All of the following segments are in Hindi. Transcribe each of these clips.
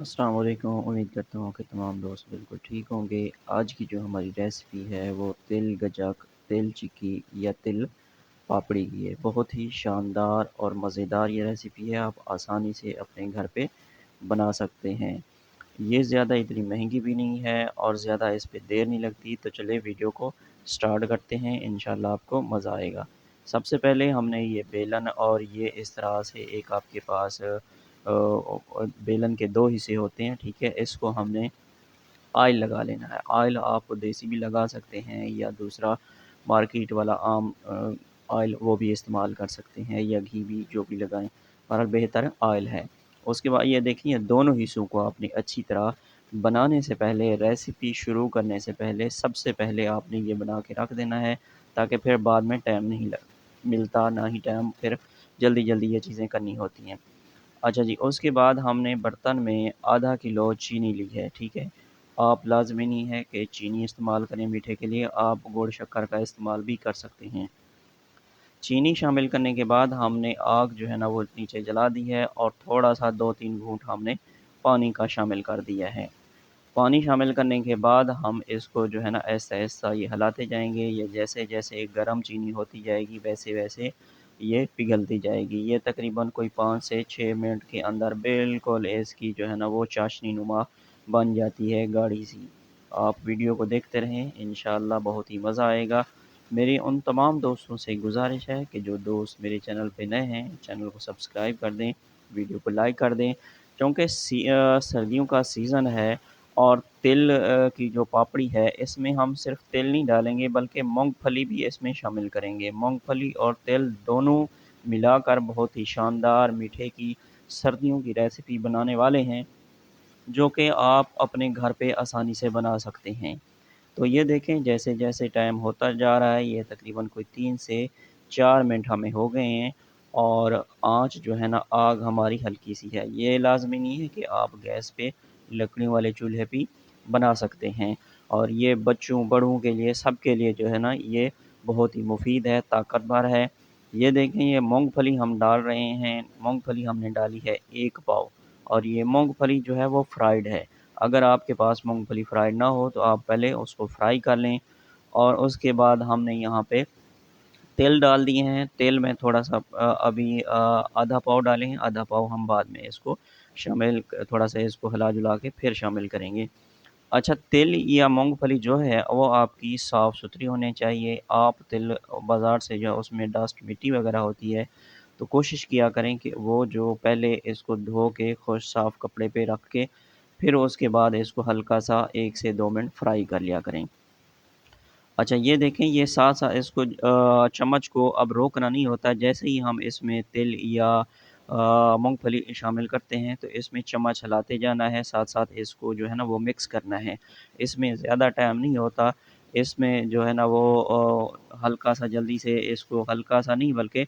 अस्सलाम वालेकुम। उम्मीद करता हूँ कि तमाम दोस्त बिल्कुल ठीक होंगे। आज की जो हमारी रेसिपी है वो तिल गजाक, तिल चिक्की या तिल पापड़ी की है। बहुत ही शानदार और मज़ेदार ये रेसिपी है। आप आसानी से अपने घर पे बना सकते हैं। ये ज़्यादा इतनी महंगी भी नहीं है और ज़्यादा इस पे देर नहीं लगती। तो चलिए वीडियो को स्टार्ट करते हैं, इंशाल्लाह आपको मज़ा आएगा। सबसे पहले हमने ये बेलन और ये इस तरह से एक आपके पास बेलन के 2 हिस्से होते हैं, ठीक है? इसको हमने ऑयल लगा लेना है। ऑयल आप देसी भी लगा सकते हैं या दूसरा मार्केट वाला आम ऑयल वो भी इस्तेमाल कर सकते हैं या घी भी जो भी लगाएँ, बहरहाल बेहतर ऑयल है। उसके बाद ये देखिए दोनों हिस्सों को आपने अच्छी तरह बनाने से पहले, रेसिपी शुरू करने से पहले सबसे पहले आपने ये बना के रख देना है, ताकि फिर बाद में टाइम नहीं लग मिलता, ना ही टाइम फिर जल्दी-जल्दी ये चीज़ें करनी होती हैं। अच्छा जी, उसके बाद हमने बर्तन में आधा किलो चीनी ली है, ठीक है? आप लाज़मी नहीं है कि चीनी इस्तेमाल करें मीठे के लिए, आप गुड़ शक्कर का इस्तेमाल भी कर सकते हैं। चीनी शामिल करने के बाद हमने आग जो है ना वो नीचे जला दी है और थोड़ा-सा 2-3 घूँट हमने पानी का शामिल कर दिया है। पानी शामिल करने के बाद हम इसको जो है ना ऐसा-ऐसा ये हिलाते जाएँगे, ये जैसे-जैसे गरम चीनी होती जाएगी वैसे-वैसे ये पिघलती जाएगी। ये तकरीबन कोई 5 से 6 मिनट के अंदर बिल्कुल इसकी जो है ना वो चाशनी नुमा बन जाती है गाढ़ी-सी। आप वीडियो को देखते रहें, इंशाअल्लाह बहुत ही मज़ा आएगा। मेरी उन तमाम दोस्तों से गुज़ारिश है कि जो दोस्त मेरे चैनल पे नए हैं, चैनल को सब्सक्राइब कर दें, वीडियो को लाइक कर दें, क्योंकि सर्दियों का सीज़न है और तिल की जो पापड़ी है, इसमें हम सिर्फ़ तिल नहीं डालेंगे बल्कि मूँगफली भी इसमें शामिल करेंगे। मूँगफली और तिल दोनों मिलाकर बहुत ही शानदार मीठे की सर्दियों की रेसिपी बनाने वाले हैं, जो कि आप अपने घर पे आसानी से बना सकते हैं। तो ये देखें जैसे-जैसे टाइम होता जा रहा है, ये तकरीबन कोई 3 से 4 मिनट हमें हो गए हैं और आँच जो है ना आग हमारी हल्की-सी है। ये लाज़मी नहीं है कि आप गैस पे लकड़ियों वाले चूल्हे पे बना सकते हैं और ये बच्चों, बड़ों के लिए सबके लिए जो है ना ये बहुत ही मुफ़ीद है, ताकतवर है। ये देखें ये मूँगफली हम डाल रहे हैं, मूँगफली हमने डाली है 1 पाव और ये मूँगफली जो है वो फ्राइड है। अगर आपके पास मूँगफली फ्राइड ना हो तो आप पहले उसको फ्राई कर लें और उसके बाद हमने यहाँ पे तेल डाल दिए हैं। तेल में थोड़ा-सा अभी आधा पाव डाले हैं, आधा पाव हम बाद में इसको शामिल क थोड़ा-सा इसको हिला-जुला के फिर शामिल करेंगे। अच्छा तिल या मूँगफली जो है वो आपकी साफ़-सुथरी होनी चाहिए। आप तिल बाज़ार से जो उसमें डस्ट मिट्टी वग़ैरह होती है, तो कोशिश किया करें कि वो जो पहले इसको धो के खुश साफ़ कपड़े पे रख के फिर उसके बाद इसको हल्का-सा 1 से 2 मिनट फ्राई कर लिया करें। अच्छा ये देखें ये साथ-साथ इसको चम्मच को अब रोकना नहीं होता, जैसे ही हम इसमें तिल या मूँगफली शामिल करते हैं तो इसमें चम्मच हिलाते जाना है, साथ-साथ इसको जो है ना वो मिक्स करना है। इसमें ज़्यादा टाइम नहीं होता, इसमें जो है ना वो हल्का-सा जल्दी से इसको हल्का-सा नहीं बल्कि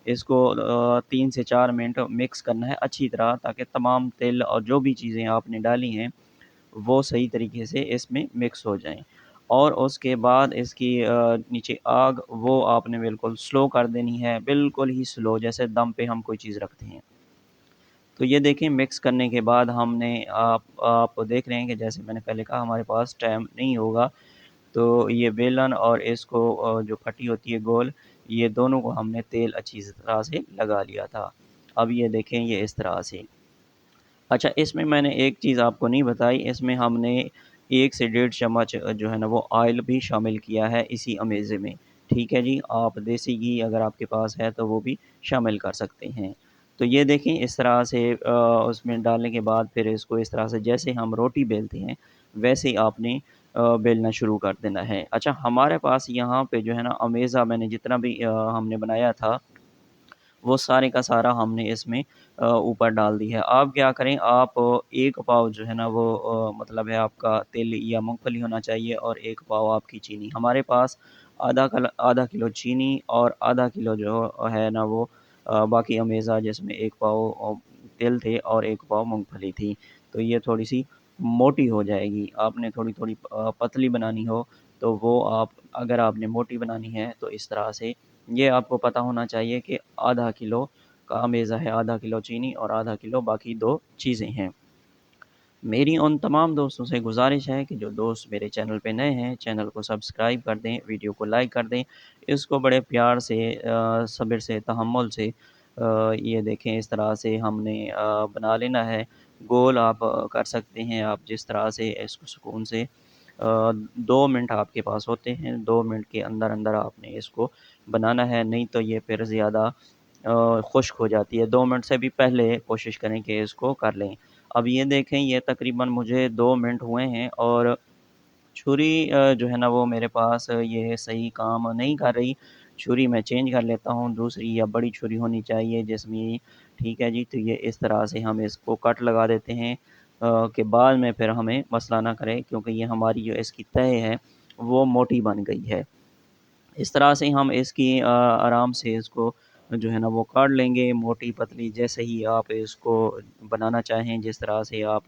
इसको 3 से 4 मिनट मिक्स करना है अच्छी तरह, ताकि तमाम तिल और जो भी चीज़ें आपने डाली हैं वो सही तरीके से इसमें मिक्स हो जाएँ। और उसके बाद इसकी नीचे आग वो आपने बिल्कुल स्लो कर देनी है, बिल्कुल ही स्लो, जैसे दम पे हम कोई चीज़ रखते हैं। तो ये देखिए मिक्स करने के बाद हमने आप देख रहे हैं कि जैसे मैंने पहले कहा हमारे पास टाइम नहीं होगा, तो ये बेलन और इसको जो फटी होती है गोल, ये दोनों को हमने तेल अच्छी तरह से लगा लिया था। अब ये देखें ये इस तरह से। अच्छा, इसमें मैंने एक चीज़ आपको नहीं बताई, इसमें हमने 1 से डेढ़ चम्मच जो है ना वो ऑयल भी शामिल किया है इसी अमेज़े में। ठीक है जी, आप देसी घी अगर आपके पास है तो वो भी शामिल कर सकते हैं। तो ये देखें इस तरह से उसमें डालने के बाद फिर इसको इस तरह से जैसे हम रोटी बेलते हैं, वैसे ही आपने बेलना शुरू कर देना है। अच्छा, हमारे पास यहाँ पे जो है ना अमेज़ा मैंने जितना भी हमने बनाया था वो सारे का सारा हमने इसमें ऊपर डाल दी है। आप क्या करें, आप 1 पाव जो है ना वो मतलब है आपका तिल या मूँगफली होना चाहिए और 1 पाव आपकी चीनी। हमारे पास आधा किलो चीनी और आधा किलो जो है ना वो बाकी अमेज़ा जिसमें 1 पाव तिल थे और 1 पाव मूँगफली थी। तो ये थोड़ी-सी मोटी हो जाएगी। आपने थोड़ी-थोड़ी पतली बनानी हो तो वो आप अगर आपने मोटी बनानी है तो इस तरह से ये आपको पता होना चाहिए कि आधा किलो का अमेज़ा है, आधा किलो चीनी और आधा किलो बाकी 2 चीज़ें हैं। मेरी उन तमाम दोस्तों से गुज़ारिश है कि जो दोस्त मेरे चैनल पे नए हैं, चैनल को सब्सक्राइब कर दें, वीडियो को लाइक कर दें। इसको बड़े प्यार से सब्र से, तहम्मुल से ये देखें इस तरह से हमने बना लेना है। गोल आप कर सकते हैं आप जिस तरह से इसको सुकून से 2 मिनट आपके पास होते हैं, 2 मिनट के अंदर-अंदर आपने इसको बनाना है, नहीं तो ये फिर ज़्यादा खुश्क हो जाती है। 2 मिनट से भी पहले कोशिश करें कि इसको कर लें। अब ये देखें ये तकरीबन मुझे 2 मिनट हुए हैं और छुरी जो है ना वो मेरे पास ये सही काम नहीं कर रही। छुरी मैं चेंज कर लेता हूँ, दूसरी या बड़ी छुरी होनी चाहिए जिसमें ठीक है जी, तो ये इस तरह से हम इसको कट लगा देते हैं कि बाद में फिर हमें मसला ना करे क्योंकि ये हमारी जो इसकी तह है, वो मोटी बन गई है। इस तरह से हम इसकी आराम से इसको जो है ना वो काट लेंगे मोटी-पतली जैसे ही आप इसको बनाना चाहें, जिस तरह से आप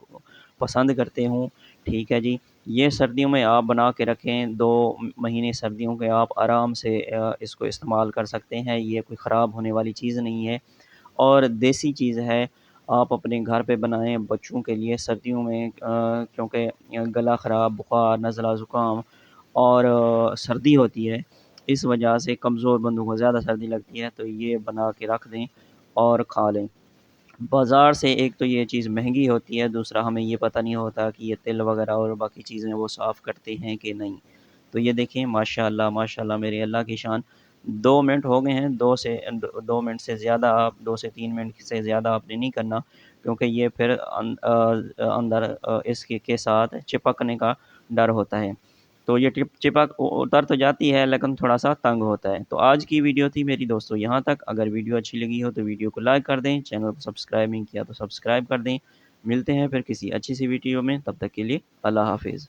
पसंद करते हों, ठीक है जी। ये सर्दियों में आप बना के रखें, 2 महीने सर्दियों के आप आराम से इसको इस्तेमाल कर सकते हैं, ये कोई ख़राब होने वाली चीज़ नहीं है और देसी चीज़ है। आप अपने घर पे बनाएँ बच्चों के लिए सर्दियों में क्योंकि गला ख़राब, बुखार, नज़ला, ज़ुकाम और सर्दी होती है, इस वजह से कमज़ोर बंदों को ज़्यादा सर्दी लगती है, तो ये बना के रख दें और खा लें। बाज़ार से एक तो ये चीज़ महँगी होती है, दूसरा हमें ये पता नहीं होता कि ये तिल वग़ैरह और बाकी चीज़ें वो साफ़ करते हैं कि नहीं। तो ये देखिए माशाअल्लाह, माशाअल्लाह मेरे अल्लाह की शान 2 मिनट हो गए हैं, 2 मिनट से ज़्यादा आप 2 से 3 मिनट से ज़्यादा आपने नहीं करना क्योंकि ये फिर अंदर इसके के साथ चिपकने का डर होता है। तो ये चिपक उ उतर तो जाती है लेकिन थोड़ा-सा तंग होता है। तो आज की वीडियो थी मेरी दोस्तों यहाँ तक। अगर वीडियो अच्छी लगी हो तो वीडियो को लाइक कर दें, चैनल को सब्सक्राइब नहीं किया तो सब्सक्राइब कर दें। मिलते हैं फिर किसी अच्छी सी वीडियो में, तब तक के लिए अल्लाह हाफ़िज़।